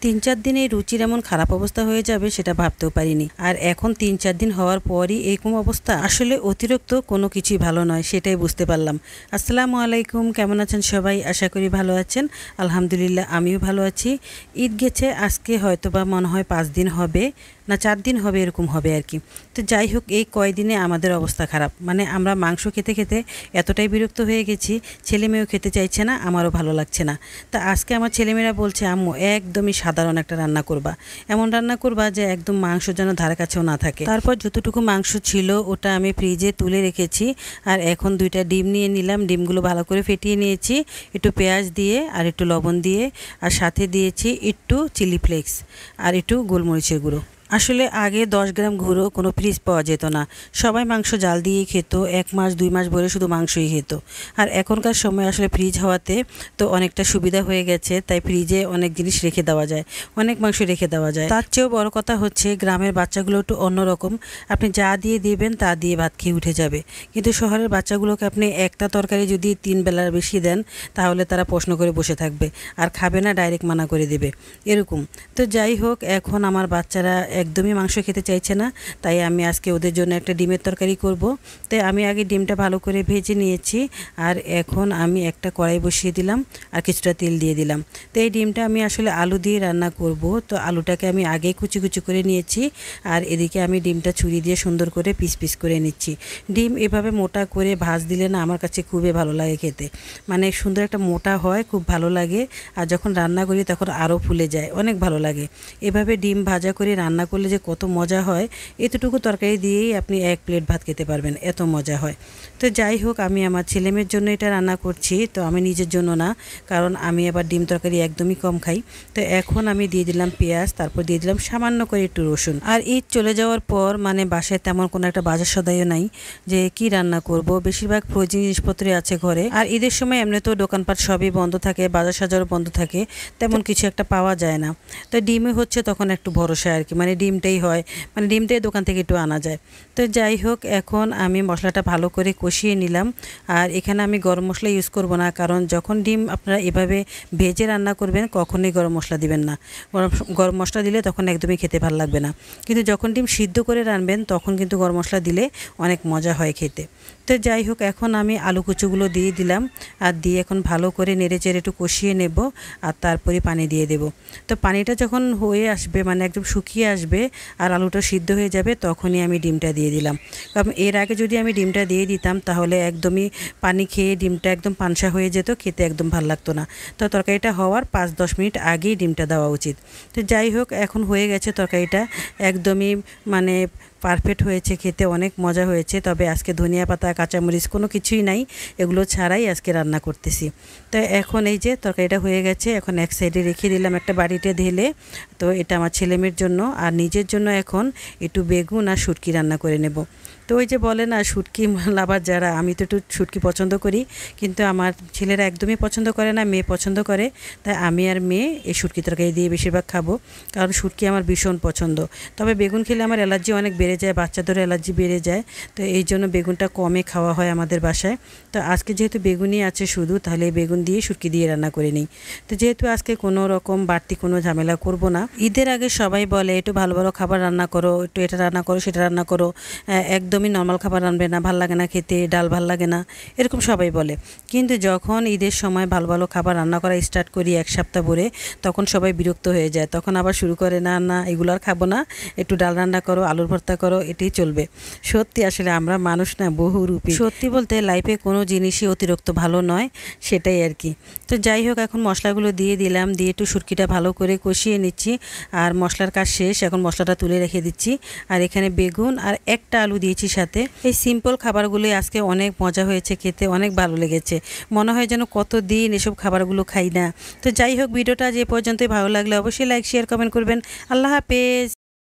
3-4 দিনে রুচির এমন খারাপ অবস্থা হয়ে যাবে সেটা ভাবতেও পারিনি। আর এখন 3-4 দিন হওয়ার পরই এরকম অবস্থা, আসলে অতিরিক্ত কোনো কিছুই ভালো নয়, সেটাই বুঝতে পারলাম। আসসালামু আলাইকুম, কেমন আছেন সবাই? আশা করি ভালো আছেন। আলহামদুলিল্লাহ আমিও ভালো আছি। ঈদ গেছে আজকে হয়তো বা মনে হয় 5 দিন হবে না 4 দিন হবে, এরকম হবে আর কি। তো যাই হোক, এই কয়দিনে আমাদের অবস্থা খারাপ, মানে আমরা মাংস খেতে খেতে এতটাই বিরক্ত হয়ে গেছি, ছেলে মেয়েও খেতে চাইছে না, আমারও ভালো লাগছে না। তা আজকে আমার ছেলেমেয়েরা বলছে আম্মু একদমই সাধারণ একটা রান্না করবা, এমন রান্না করবা যে একদম মাংস যেন ধারে কাছেও না থাকে। তারপর যতটুকু মাংস ছিল ওটা আমি ফ্রিজে তুলে রেখেছি। আর এখন 2টা ডিম নিয়ে নিলাম, ডিমগুলো ভালো করে ফেটিয়ে নিয়েছি একটু পেঁয়াজ দিয়ে আর একটু লবণ দিয়ে, আর সাথে দিয়েছি একটু চিলি ফ্লেক্স আর একটু গোলমরিচের গুঁড়ো। আসলে আগে 10 গ্রাম গুঁড়ো কোনো ফ্রিজ পাওয়া যেত না, সবাই মাংস জাল দিয়েই খেত, 1 মাস 2 মাস ভরে শুধু মাংসই খেত। আর এখনকার সময় আসলে ফ্রিজ হওয়াতে তো অনেকটা সুবিধা হয়ে গেছে, তাই ফ্রিজে অনেক জিনিস রেখে দেওয়া যায়, অনেক মাংস রেখে দেওয়া যায়। তার চেয়েও বড় কথা হচ্ছে গ্রামের বাচ্চাগুলো একটু অন্যরকম, আপনি যা দিয়ে দিবেন তা দিয়ে ভাত খেয়ে উঠে যাবে। কিন্তু শহরের বাচ্চাগুলোকে আপনি একটা তরকারি যদি 3 বেলার বেশি দেন তাহলে তারা প্রশ্ন করে বসে থাকবে আর খাবে না, ডাইরেক্ট মানা করে দেবে এরকম। তো যাই হোক, এখন আমার বাচ্চারা একদমই মাংস খেতে চাইছে না, তাই আমি আজকে ওদের জন্য একটা ডিমের তরকারি করব। তাই আমি আগে ডিমটা ভালো করে ভেজে নিয়েছি, আর এখন আমি একটা কড়াই বসিয়ে দিলাম আর কিছুটা তেল দিয়ে দিলাম। তো এই ডিমটা আমি আসলে আলু দিয়ে রান্না করব, তো আলুটাকে আমি আগে কুচি কুচি করে নিয়েছি, আর এদিকে আমি ডিমটা ছুরি দিয়ে সুন্দর করে পিস পিস করে নিচ্ছি। ডিম এভাবে মোটা করে ভাজ দিলে না আমার কাছে খুবই ভালো লাগে খেতে, মানে সুন্দর একটা মোটা হয়, খুব ভালো লাগে। আর যখন রান্না করি তখন আরও ফুলে যায়, অনেক ভালো লাগে। এভাবে ডিম ভাজা করে রান্না করলে যে কত মজা হয়, এতটুকু তরকারি দিয়েই আপনি 1 প্লেট ভাত খেতে পারবেন, এত মজা হয়। তো যাই হোক, আমি আমার ছেলেমেয়ের জন্য এটা রান্না করছি, তো আমি নিজের জন্য না, কারণ আমি আবার ডিম তরকারি একদমই কম খাই। তো এখন আমি দিয়ে দিলাম পেঁয়াজ, তারপর দিয়ে দিলাম সামান্য করে একটু রসুন। আর ঈদ চলে যাওয়ার পর মানে বাসায় তেমন কোনো একটা বাজার সদাইও নাই যে কি রান্না করব, বেশিরভাগ ফ্রোজেন জিনিসপত্রই আছে ঘরে। আর ঈদের সময় এমনি তো দোকানপাট সবই বন্ধ থাকে, বাজার সাজারও বন্ধ থাকে, তেমন কিছু একটা পাওয়া যায় না। তো ডিমে হচ্ছে তখন একটু ভরসা আর কি, মানে ডিমটাই হয়, মানে ডিমটাই দোকান থেকে একটু আনা যায়। তো যাই হোক, এখন আমি মশলাটা ভালো করে কষিয়ে নিলাম। আর এখানে আমি গরম মশলা ইউজ করব না, কারণ যখন ডিম আপনারা এভাবে ভেজে রান্না করবেন কখনোই গরম মশলা দিবেন না, গরম মশলা দিলে তখন একদমই খেতে ভালো লাগবে না। কিন্তু যখন ডিম সিদ্ধ করে রান্নবেন তখন কিন্তু গরম মশলা দিলে অনেক মজা হয় খেতে। তো যাই হোক, এখন আমি আলু কুচুগুলো দিয়ে দিলাম, আর দিয়ে এখন ভালো করে নেড়ে চেড়ে একটু কষিয়ে নেব, আর তারপরে পানি দিয়ে দেব। তো পানিটা যখন হয়ে আসবে, মানে একদম শুকিয়ে আসবে আর আলুটা সিদ্ধ হয়ে যাবে, তখনই আমি ডিমটা দিয়ে দিলাম। কারণ এর আগে যদি আমি ডিমটা দিয়ে দিতাম তাহলে একদমই পানি খেয়ে ডিমটা একদম পানসা হয়ে যেত, খেতে একদম ভালো লাগতো না। তো তরকারিটা হওয়ার 5-10 মিনিট আগেই ডিমটা দেওয়া উচিত। তো যাই হোক, এখন হয়ে গেছে তরকারিটা, একদমই মানে পারফেক্ট হয়েছে, খেতে অনেক মজা হয়েছে। তবে আজকে ধনিয়া পাতা কাঁচামরিচ কোনো কিছুই নাই, এগুলো ছাড়াই আজকে রান্না করতেছি। তো এখন এই যে তরকারিটা হয়ে গেছে, এখন এক সাইডে রেখে দিলাম একটা বাড়িতে ঢেলে। তো এটা আমার ছেলেমেয়ের জন্য, আর নিজের জন্য এখন একটু বেগুন আর শুটকি রান্না করে নেব। তো ওই যে বলে না শুটকি লাভার যারা, আমি তো একটু শুটকি পছন্দ করি, কিন্তু আমার ছেলেরা একদমই পছন্দ করে না, মেয়ে পছন্দ করে। তাই আমি আর মেয়ে এই শুটকি তরকারি দিয়ে বেশিরভাগ খাবো, কারণ শুটকি আমার ভীষণ পছন্দ। তবে বেগুন খেলে আমার অ্যালার্জি অনেক বেড়ে যায়, বাচ্চাদেরও অ্যালার্জি বেড়ে যায়, তো এই জন্য বেগুনটা কমে খাওয়া হয় আমাদের বাসায়। তো আজকে যেহেতু বেগুনই আছে শুধু, তাহলে বেগুন দিয়ে শুটকি দিয়ে রান্না করে নিই। তো যেহেতু আজকে কোনো রকম বাড়তি কোনো ঝামেলা করব না, ঈদের আগে সবাই বলে একটু ভালো ভালো খাবার রান্না করো, একটু এটা রান্না করো সেটা রান্না করো, একদমই নর্মাল খাবার রান্নবে না, ভাল লাগে না খেতে, ডাল ভাল লাগে না, এরকম সবাই বলে। কিন্তু যখন ঈদের সময় ভালো ভালো খাবার রান্না করা স্টার্ট করি 1 সপ্তাহ ভরে, তখন সবাই বিরক্ত হয়ে যায়, তখন আবার শুরু করে না না এগুলো আর খাবো না, একটু ডাল রান্না করো, আলুর ভর্তা করো, এটাই চলবে। সত্যি আসলে আমরা মানুষ না বহুরূপী, সত্যি বলতে লাইফে কোনো জিনিসই অতিরিক্ত ভালো নয়, সেটাই আর কি। তো যাই হোক, এখন মশলাগুলো দিয়ে দিলাম, দিয়ে একটু শুটকিটা ভালো করে কষিয়ে নিচ্ছি। আর মশলার কাজ শেষ, এখন মশলাটা তুলে রেখে দিচ্ছি। আর এখানে বেগুন আর একটা আলু দিয়েছি সাথে। এই সিম্পল খাবারগুলোই আজকে অনেক মজা হয়েছে খেতে, অনেক ভালো লেগেছে, মনে হয় যেন কতদিন এসব খাবারগুলো খাই না। তো যাই হোক, ভিডিওটা যে পর্যন্তই, ভালো লাগলে অবশ্যই লাইক শেয়ার কমেন্ট করবেন। আল্লাহ হাফেজ।